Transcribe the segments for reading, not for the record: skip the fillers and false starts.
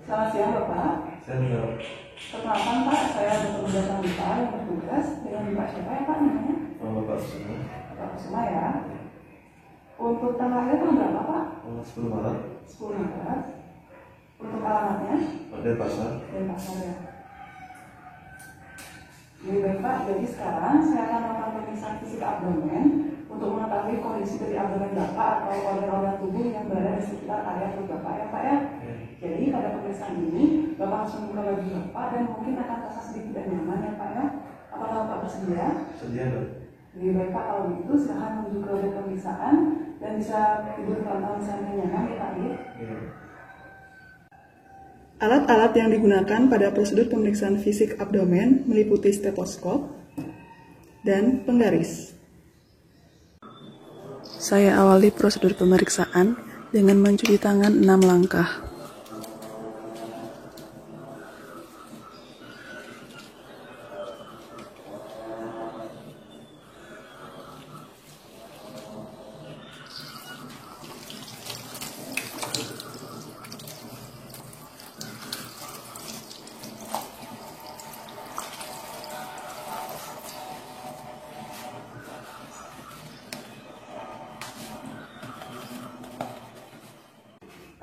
Selamat siang Bapak. Siang. Perkenalkan Pak, saya Dr. Datang Dita yang bertugas dengan Bapak siapa ya Pak namanya? Bapak Kusuma. Bapak Kusuma ya. Untuk tanggal lahir tahun berapa Pak? 10 Maret. 10 Maret. Untuk alamatnya? Denpasar. Denpasar ya. Jadi baik Pak, jadi sekarang saya akan melakukan pemeriksaan fisik abdomen untuk mengetahui kondisi dari abdomen Bapak atau organ-organ tubuh yang berada di sekitar area perut Bapak ya Pak ya. Jadi pada pemeriksaan ini Bapak harus membuka baju Bapak dan mungkin akan terasa sedikit tidak nyaman ya Pak ya. Apakah Bapak bersedia? Sedia dong. Jadi baik Pak, kalau begitu silahkan menuju ke ruang pemeriksaan dan bisa tidur pelan-pelan sampai nyaman ya Pak ya. Alat-alat yang digunakan pada prosedur pemeriksaan fisik abdomen meliputi stetoskop dan penggaris. Saya awali prosedur pemeriksaan dengan mencuci tangan 6 langkah.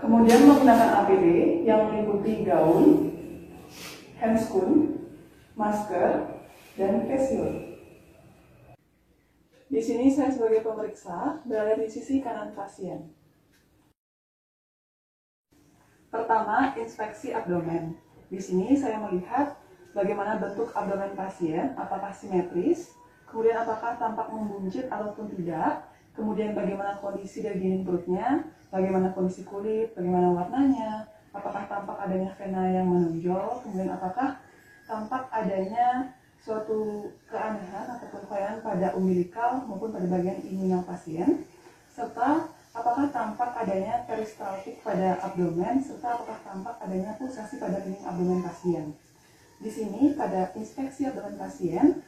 Kemudian menggunakan APD yang meliputi gaun, handscoon, masker, dan face shield. Di sini saya sebagai pemeriksa berada di sisi kanan pasien. Pertama, inspeksi abdomen. Di sini saya melihat bagaimana bentuk abdomen pasien, apakah simetris, kemudian apakah tampak membuncit ataupun tidak, kemudian bagaimana kondisi dari dinding perutnya, bagaimana kondisi kulit, bagaimana warnanya, apakah tampak adanya vena yang menonjol, kemudian apakah tampak adanya suatu keanehan ataupun kelainan pada umbilikal maupun pada bagian inguinal pasien, serta apakah tampak adanya peristaltik pada abdomen, serta apakah tampak adanya pulsasi pada dinding abdomen pasien. Di sini pada inspeksi abdomen pasien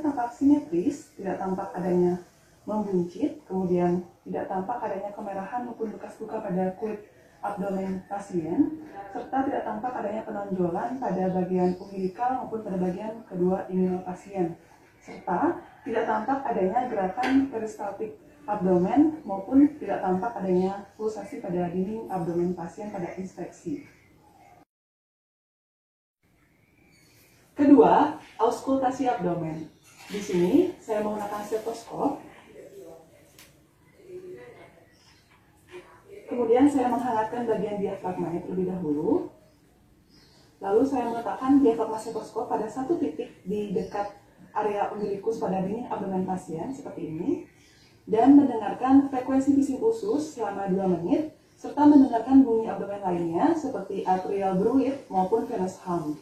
tampak simetris, tidak tampak adanya membuncit, kemudian tidak tampak adanya kemerahan maupun bekas luka pada kulit abdomen pasien, serta tidak tampak adanya penonjolan pada bagian umbilikal maupun pada bagian kedua inguinal pasien, serta tidak tampak adanya gerakan peristaltik abdomen maupun tidak tampak adanya pulsasi pada dinding abdomen pasien pada inspeksi. Kedua, auskultasi abdomen. Di sini saya menggunakan stetoskop. Kemudian saya menghangatkan bagian diafragma terlebih dahulu. Lalu saya meletakkan diafragma stetoskop pada satu titik di dekat area umbilikus pada dinding abdomen pasien seperti ini, dan mendengarkan frekuensi bising usus selama 2 menit, serta mendengarkan bunyi abdomen lainnya seperti arterial bruit maupun venous hum.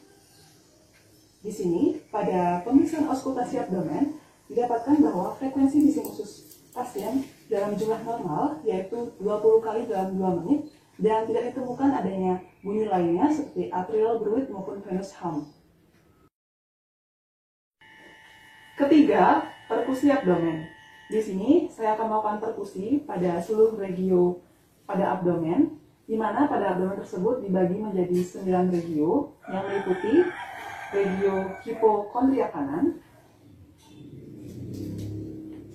Di sini, pada pemeriksaan auskultasi abdomen, didapatkan bahwa frekuensi bising usus pasien dalam jumlah normal, yaitu 20 kali dalam 2 menit, dan tidak ditemukan adanya bunyi lainnya seperti arterial bruit maupun venous hum. Ketiga, perkusi abdomen. Di sini, saya akan melakukan perkusi pada seluruh regio pada abdomen, di mana pada abdomen tersebut dibagi menjadi 9 regio, yang meliputi regio hipokondria kanan,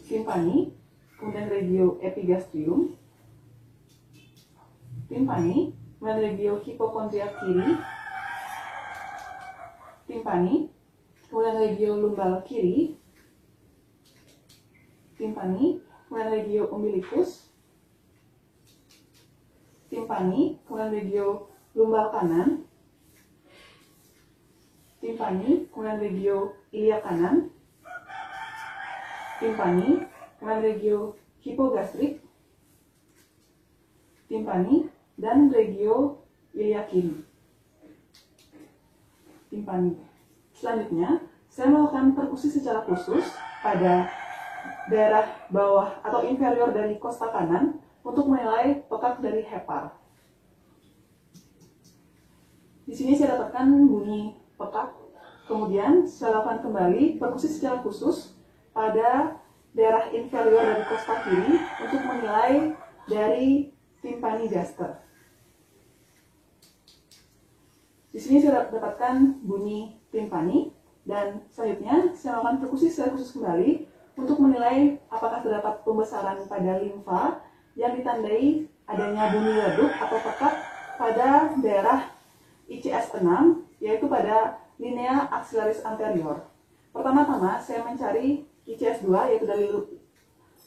timpani, kemudian regio epigastrium, timpani, kemudian regio hipokondria kiri, timpani, kemudian regio lumbal kiri, timpani, kemudian regio umbilikus, timpani, kemudian regio lumbal kanan, timpani, kemudian regio ilia kanan, timpani, kemudian regio hipogastrik, timpani, dan regio ilia kiri. Timpani. Selanjutnya, saya melakukan perkusi secara khusus pada daerah bawah atau inferior dari kosta kanan untuk menilai pekak dari hepar. Di sini saya dapatkan bunyi pekak. Kemudian saya lakukan kembali perkusi secara khusus pada daerah inferior dari kosta kiri untuk menilai dari timpani duster. Di sini saya dapatkan bunyi timpani, dan selanjutnya saya melakukan perkusi secara khusus kembali untuk menilai apakah terdapat pembesaran pada limfa yang ditandai adanya bunyi redup atau pekat pada daerah ICS 6, yaitu pada linea axillaris anterior. Pertama-tama saya mencari ICS 2, yaitu dari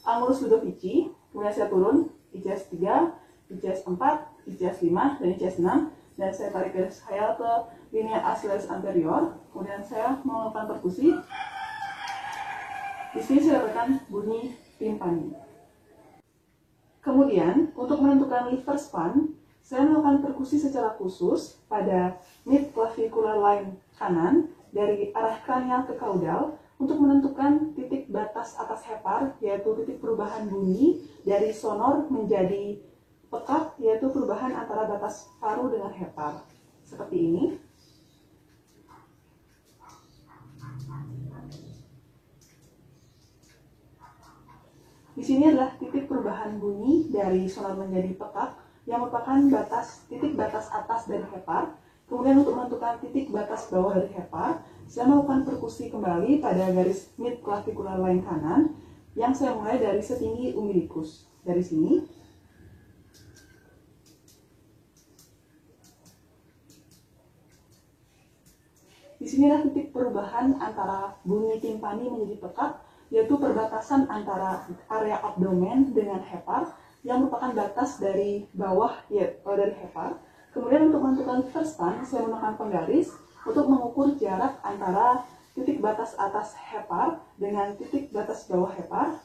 Angulus Ludovici, kemudian saya turun ICS 3, ICS 4, ICS 5, dan ICS 6, dan saya tarik garis khayal ke linea axillaris anterior. Kemudian saya melakukan perkusi. Di sini saya dapatkan bunyi timpani. Kemudian untuk menentukan liver span, saya melakukan perkusi secara khusus pada mid clavicular line kanan dari arah kranial ke caudal untuk menentukan titik batas atas hepar, yaitu titik perubahan bunyi dari sonor menjadi pekat, yaitu perubahan antara batas paru dengan hepar. Seperti ini. Di sini adalah titik perubahan bunyi dari sonor menjadi pekat yang merupakan titik batas atas dari hepar. Kemudian untuk menentukan titik batas bawah dari hepar, saya melakukan perkusi kembali pada garis mid clavicular line kanan yang saya mulai dari setinggi umbilicus. Dari sini. Di sini adalah titik perubahan antara bunyi timpani menjadi pekat, yaitu perbatasan antara area abdomen dengan hepar yang merupakan batas dari bawah dari hepar. Kemudian untuk menentukan liver span, saya menggunakan penggaris untuk mengukur jarak antara titik batas atas hepar dengan titik batas bawah hepar.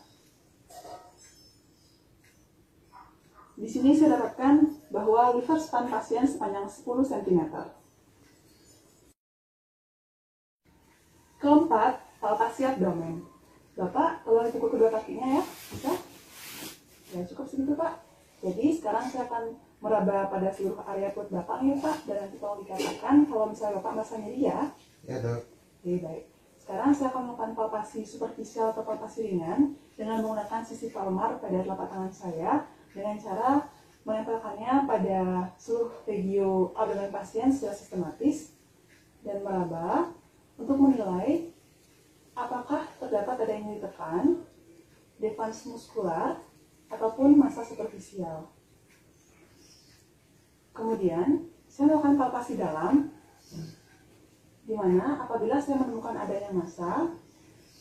Di sini saya dapatkan bahwa liver span pasien sepanjang 10 cm. Keempat, palpasi abdomen. Bapak, tolong dipukul kedua kakinya ya, bisa? Ya cukup segitu Pak. Jadi sekarang saya akan meraba pada seluruh area perut Bapak nih Pak, dan nanti tolong dikatakan kalau misalnya Bapak merasa nyeri ya. Ya dok. Oke baik. Sekarang saya akan melakukan palpasi superficial atau palpasi ringan dengan menggunakan sisi palmar pada telapak tangan saya dengan cara menempelkannya pada seluruh regio abdomen pasien secara sistematis dan meraba untuk menilai apakah terdapat ada yang ditekan, defans muskular, ataupun massa superficial. Kemudian, saya melakukan palpasi dalam, di mana apabila saya menemukan adanya massa,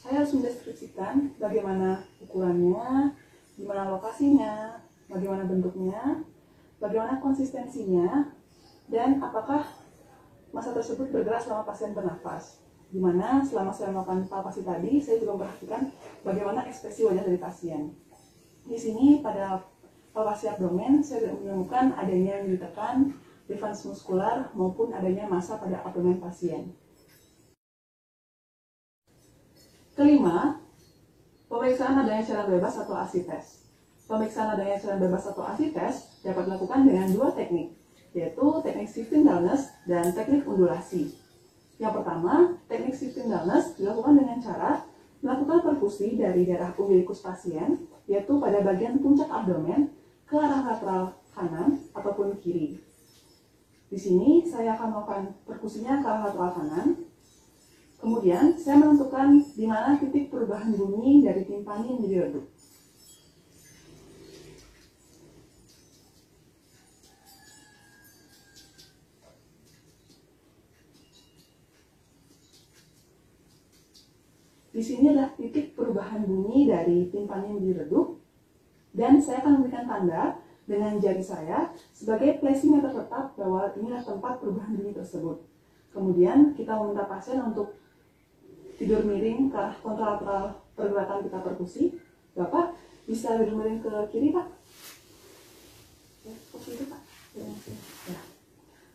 saya harus mendeskripsikan bagaimana ukurannya, di mana lokasinya, bagaimana bentuknya, bagaimana konsistensinya, dan apakah massa tersebut bergerak selama pasien bernafas. Di mana selama saya melakukan palpasi tadi, saya juga memperhatikan bagaimana ekspresi wajah dari pasien. Di sini pada palpasi abdomen, saya menemukan adanya yang ditekan, defans muskular, maupun adanya massa pada abdomen pasien. Kelima, pemeriksaan adanya cairan bebas atau ASI test. Pemeriksaan adanya cairan bebas atau ASI test dapat dilakukan dengan dua teknik, yaitu teknik shifting dullness dan teknik undulasi. Yang pertama, teknik shifting dullness dilakukan dengan cara melakukan perfusi dari daerah umbilikus pasien, yaitu pada bagian puncak abdomen ke arah lateral kanan ataupun kiri. Di sini saya akan melakukan perfusinya ke arah lateral kanan. Kemudian saya menentukan di mana titik perubahan bunyi dari timpani menjadi redup. Di sini adalah titik perubahan bunyi dari timpani menjadi redup, dan saya akan memberikan tanda dengan jari saya sebagai placing yang tetap bahwa inilah tempat perubahan bunyi tersebut. Kemudian kita meminta pasien untuk tidur miring ke arah kontralateral pergerakan kita perkusi. Bapak bisa tidur miring ke kiri Pak. Ya, ke kiri Pak. Ya.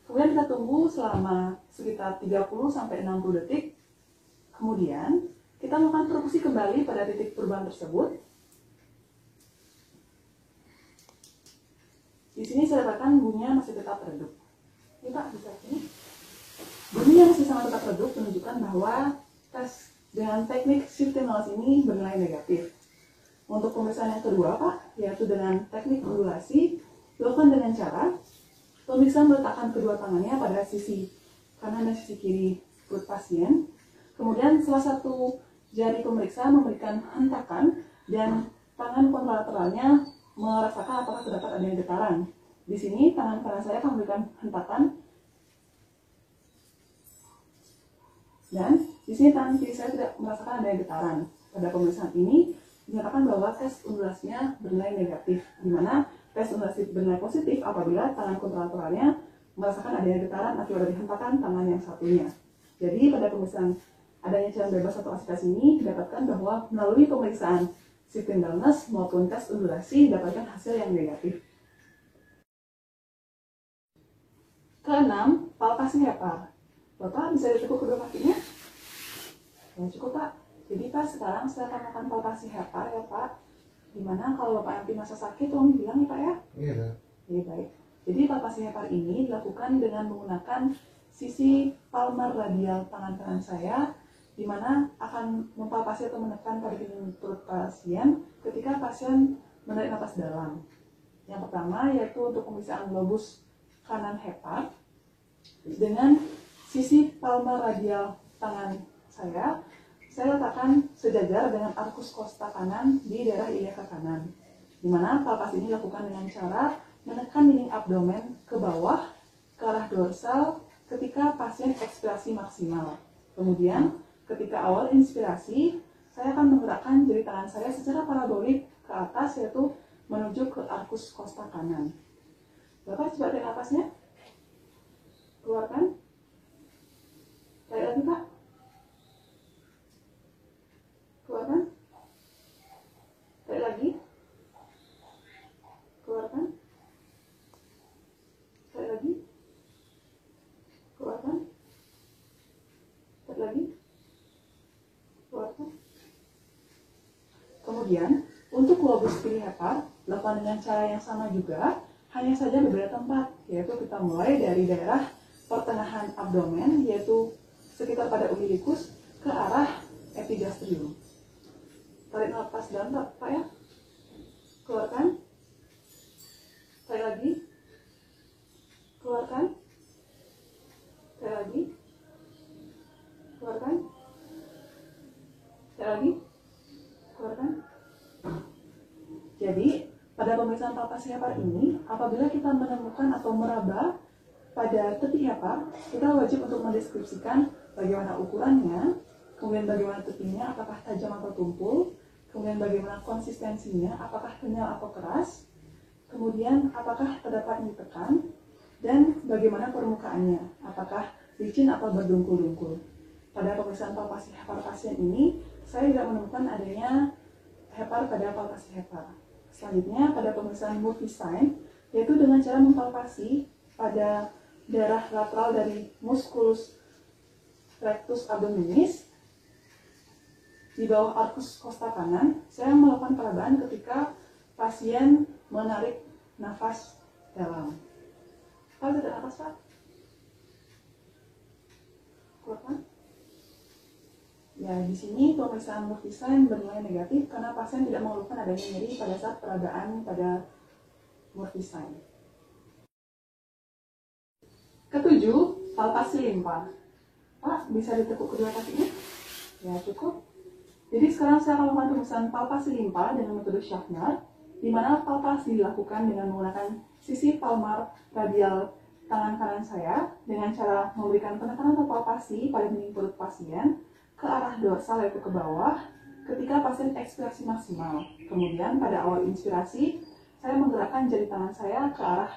Kemudian kita tunggu selama sekitar 30-60 detik. Kemudian kita melakukan perkusi kembali pada titik perubahan tersebut. Di sini saya dapatkan bunyinya masih tetap redup. Ini Pak, bisa ini. Bunyinya masih sangat tetap redup menunjukkan bahwa tes dengan teknik shifting dullness ini bernilai negatif. Untuk pemeriksaan yang kedua Pak, yaitu dengan teknik undulasi, dilakukan dengan cara pemeriksaan meletakkan kedua tangannya pada sisi kanan dan sisi kiri perut pasien. Kemudian salah satu jari pemeriksa memberikan hentakan dan tangan kontralateralnya merasakan apakah terdapat adanya getaran. Di sini tangan kanan saya akan memberikan hentakan dan di sini tangan kiri saya tidak merasakan adanya getaran. Pada pemeriksaan ini dinyatakan bahwa tes undulasinya bernilai negatif, di mana tes undulasi bernilai positif apabila tangan kontralateralnya merasakan adanya getaran akibat dari hentakan tangan yang satunya. Jadi pada pemeriksaan adanya cairan bebas atau asitas ini didapatkan bahwa melalui pemeriksaan shifting dullness maupun tes undulasi didapatkan hasil yang negatif. Keenam, palpasi hepar. Bapak bisa ditekuk kedua kakinya? Ya cukup Pak. Jadi Pak, sekarang saya akan melakukan palpasi hepar ya Pak. Dimana kalau Bapak nanti masa sakit tolong bilang ya Pak ya. Iya. Oke, baik. Jadi palpasi hepar ini dilakukan dengan menggunakan sisi palmar radial tangan kanan saya, di mana akan mempalpasi atau menekan pada dinding perut pasien ketika pasien menarik napas dalam. Yang pertama yaitu untuk pemeriksaan lobus kanan hepar dengan sisi palmar radial tangan saya letakkan sejajar dengan arkus costa kanan di daerah iliaka kanan, di mana palpasi ini dilakukan dengan cara menekan dinding abdomen ke bawah ke arah dorsal ketika pasien ekspirasi maksimal. Kemudian ketika awal inspirasi, saya akan menggerakkan jari tangan saya secara parabolik ke atas, yaitu menuju ke arkus costa kanan. Bapak coba tarik napasnya. Keluarkan. Tarik lagi Pak. Keluarkan. Tarik lagi. Keluarkan. Tarik lagi. Keluarkan. Tarik lagi. Keluarkan. Kemudian, untuk lobus kiri hepar, lakukan dengan cara yang sama juga, hanya saja berbeda tempat, yaitu kita mulai dari daerah pertengahan abdomen, yaitu sekitar pada umbilikus, ke arah epigastrium. Tarik nafas dalam Pak ya. Keluarkan. Tarik lagi. Keluarkan. Tarik lagi. Keluarkan. Tarik lagi. Keluarkan. Jadi, pada pemeriksaan palpasi hepar ini, apabila kita menemukan atau meraba pada tepi hepar, kita wajib untuk mendeskripsikan bagaimana ukurannya, kemudian bagaimana tepinya, apakah tajam atau tumpul, kemudian bagaimana konsistensinya, apakah kenyal atau keras, kemudian apakah terdapat yang ditekan, dan bagaimana permukaannya, apakah licin atau berdungkul-dungkul. Pada pemeriksaan palpasi hepar pasien ini, saya tidak menemukan adanya hepar pada palpasi hepar. Selanjutnya, pada pemeriksaan Murphy sign, yaitu dengan cara mempalpasi pada daerah lateral dari musculus rectus abdominis di bawah arkus costa kanan, saya melakukan perabaan ketika pasien menarik nafas dalam. Pak, tarik nafas Pak. Keluarkan. Ya, di sini pemeriksaan Murphy sign bernilai negatif karena pasien tidak mengeluhkan adanya nyeri pada saat perabaan pada Murphy sign. Ketujuh, palpasi limpa. Pak, bisa ditekuk kedua kakinya? Ya, cukup. Jadi sekarang saya akan melakukan pemeriksaan palpasi limpa dengan metode Schaffner, di mana palpasi dilakukan dengan menggunakan sisi palmar radial tangan kanan saya dengan cara memberikan penekanan atau palpasi pada dinding perut pasien ke arah dorsal yaitu ke bawah ketika pasien ekspirasi maksimal. Kemudian pada awal inspirasi, saya menggerakkan jari tangan saya ke arah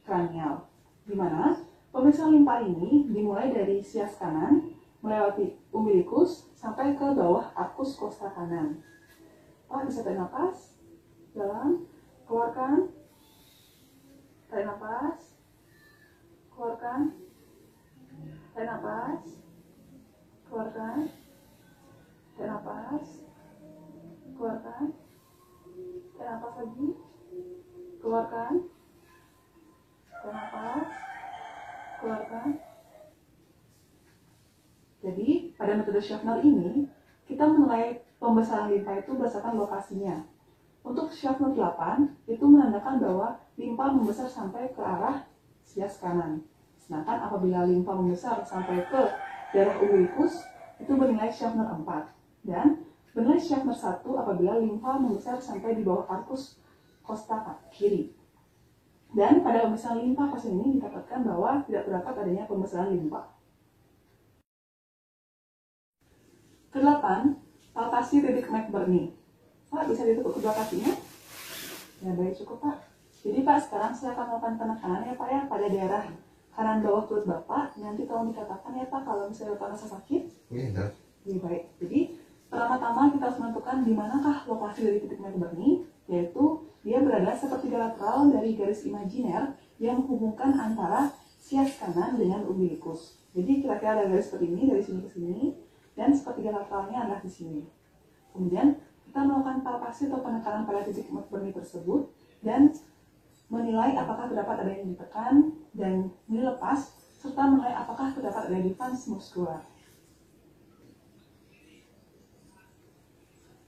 kranial, di mana pemeriksaan limpa ini dimulai dari sias kanan, melewati umbilikus, sampai ke bawah arkus costa kanan. Oh, bisa tarik nafas, dalam, keluarkan, tarik nafas, keluarkan, tarik nafas, keluarkan, tarik nafas, keluarkan, tarik nafas lagi, keluarkan, tarik nafas, keluarkan. Jadi, pada metode Schaffner ini, kita menilai pembesaran limpa itu berdasarkan lokasinya. Untuk Schaffner 8, itu menandakan bahwa limpa membesar sampai ke arah sias kanan. Sedangkan apabila limfa membesar sampai ke daerah umbilikus, itu bernilai Schaffner 4. Dan bernilai Schaffner 1 apabila limfa membesar sampai di bawah arkus kosta kiri. Dan pada pemeriksaan limfa pasien ini didapatkan bahwa tidak terdapat adanya pembesaran limfa. Kedelapan, palpasi titik McBurney. Pak, bisa ditukuk kedua kakinya? Ya, baik, cukup Pak. Jadi Pak, sekarang saya akan melakukan penekanan ya Pak ya, pada daerah kanan bawah perut Bapak. Nanti tolong dikatakan ya Pak kalau misalnya Bapak rasa sakit. Iya, Dok. Ya, baik. Jadi, pertama-tama kita harus menentukan di manakah lokasi dari titik McBurney, yaitu dia berada sepertiga lateral dari garis imajiner yang menghubungkan antara sias kanan dengan umbilikus. Jadi kira-kira ada garis seperti ini, dari sini ke sini, dan sepertiga lateralnya adalah di sini. Kemudian kita melakukan palpasi atau penekanan pada titik McBurney tersebut dan menilai apakah terdapat ada yang ditekan dan dilepas, serta menilai apakah terdapat ada defense muskular.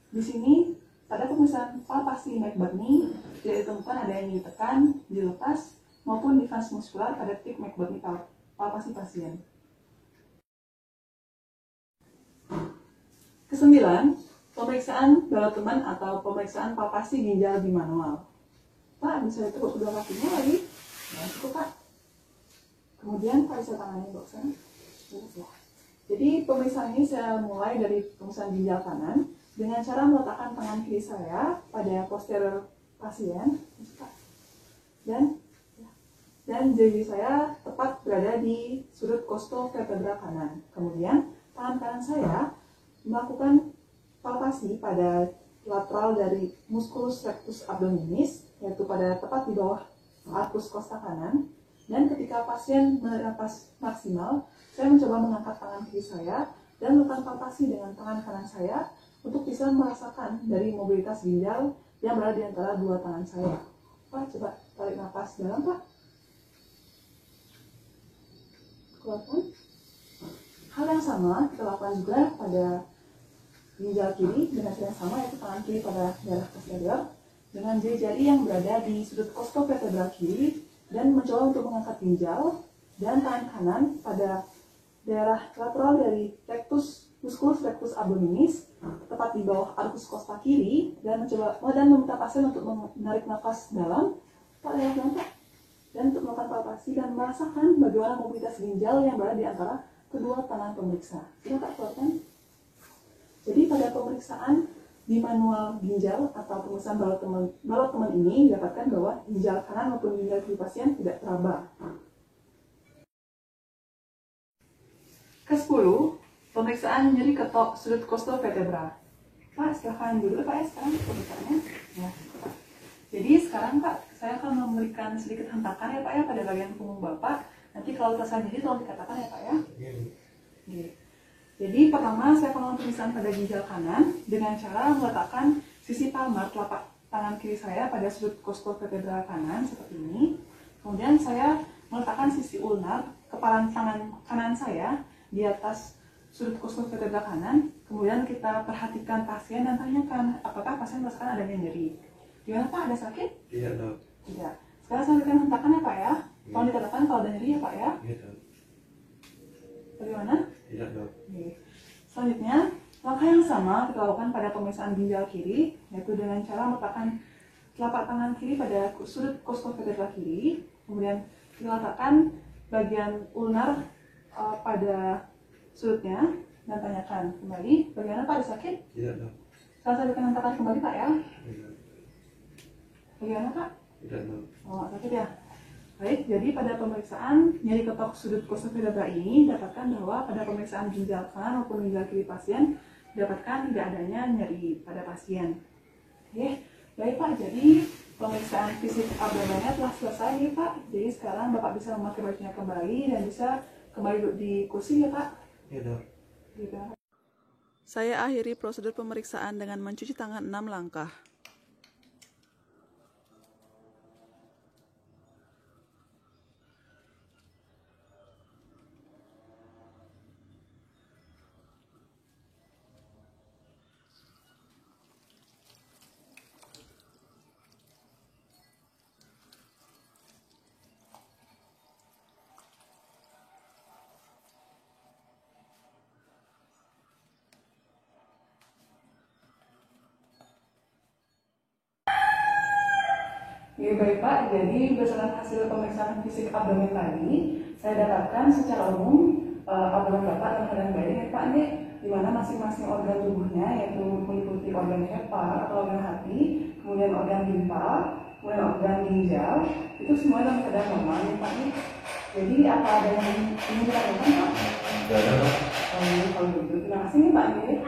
Di sini pada pemeriksaan palpasi McBurney tidak ditemukan ada yang ditekan, dilepas, maupun defense muskular pada titik McBurney palpasi pasien. Kesembilan, pemeriksaan balok teman atau pemeriksaan palpasi ginjal bimanual. Pak, bisa ditukuk kedua kakinya lagi? Nah, cukup Pak. Kemudian Pak bisa tangannya ke sana. Jadi pemeriksaan ini saya mulai dari pemeriksaan ginjal kanan dengan cara meletakkan tangan kiri saya pada posterior pasien dan jari saya tepat berada di sudut costovertebra kanan. Kemudian tangan kanan saya melakukan palpasi pada lateral dari musculus rectus abdominis, yaitu pada tepat di bawah arkus kosta kanan. Dan ketika pasien bernapas maksimal, saya mencoba mengangkat tangan kiri saya dan melakukan palpasi dengan tangan kanan saya untuk bisa merasakan dari mobilitas ginjal yang berada di antara dua tangan saya. Pak, coba tarik nafas dalam, Pak. Keluarkan. Hal yang sama kita lakukan juga pada ginjal kiri dengan cara yang sama, yaitu tangan kiri pada daerah posterior dengan jari-jari yang berada di sudut costovertebral kiri dan mencoba untuk mengangkat ginjal, dan tangan kanan pada daerah lateral dari musculus rectus abdominis tepat di bawah arkus kosta kiri dan meminta pasien untuk menarik nafas dalam, Pak, dan untuk melakukan palpasi dan merasakan bagaimana mobilitas ginjal yang berada di antara kedua tangan pemeriksa. Ini Pak, keluarkan. Jadi pada pemeriksaan di manual ginjal atau pemeriksaan balok teman ini didapatkan bahwa ginjal kanan maupun ginjal kiri pasien tidak teraba. Ke-10, pemeriksaan nyeri ketok sudut costovertebra. Pak, silahkan dulu Pak ya sekarang pemeriksaannya. Ya, Pak. Jadi sekarang Pak, saya akan memberikan sedikit hentakan ya Pak ya pada bagian punggung Bapak. Nanti kalau terasa nyeri tolong dikatakan ya Pak ya. Oke. Jadi pertama saya akan melakukan pemeriksaan pada ginjal kanan dengan cara meletakkan sisi palmar telapak tangan kiri saya pada sudut costovertebra kanan seperti ini. Kemudian saya meletakkan sisi ulnar kepalan tangan kanan saya di atas sudut costovertebra kanan. Kemudian kita perhatikan pasien dan tanyakan apakah pasien merasakan adanya nyeri. Gimana Pak, ada sakit? Tidak, Dok. Tidak. Sekarang saya berikan hentakan ya Pak ya. Tolong dikatakan kalau ada nyeri ya Pak ya. Iya, Dok. Bagaimana? Tidak, Dok. Oke. Selanjutnya, langkah yang sama kita lakukan pada pemeriksaan ginjal kiri, yaitu dengan cara meletakkan telapak tangan kiri pada sudut costovertebra kiri, kemudian kita letakkan bagian ulnar pada sudutnya dan tanyakan kembali, bagaimana Pak, ada sakit? Tidak, Dok. Sekarang saya berikan hentakan kembali Pak ya. Tidak. Bagaimana Pak? Tidak, Dok. Oh, sakit ya? Baik, jadi pada pemeriksaan nyeri ketok sudut costovertebra ini dapatkan bahwa pada pemeriksaan ginjal kanan maupun ginjal kiri pasien dapatkan tidak adanya nyeri pada pasien. Oke, baik Pak, jadi pemeriksaan fisik abdomennya telah selesai nih Pak. Jadi sekarang Bapak bisa memakai bajunya kembali dan bisa kembali duduk di kursi ya Pak. Iya, Dok. Gitu. Saya akhiri prosedur pemeriksaan dengan mencuci tangan 6 langkah. Ya, baik Pak, jadi berdasarkan hasil pemeriksaan fisik abdomen tadi, saya dapatkan secara umum abdomen Bapak dalam keadaan baik ya Pak, nih, di mana masing-masing organ tubuhnya yaitu meliputi organ hepar atau organ hati, kemudian organ limpa, kemudian organ ginjal, itu semua dalam keadaan normal ya Pak. Nih. Jadi apa ada yang ingin dilakukan Pak? Tidak ada, Pak. Kalau begitu, terima kasih nih Pak. Nih.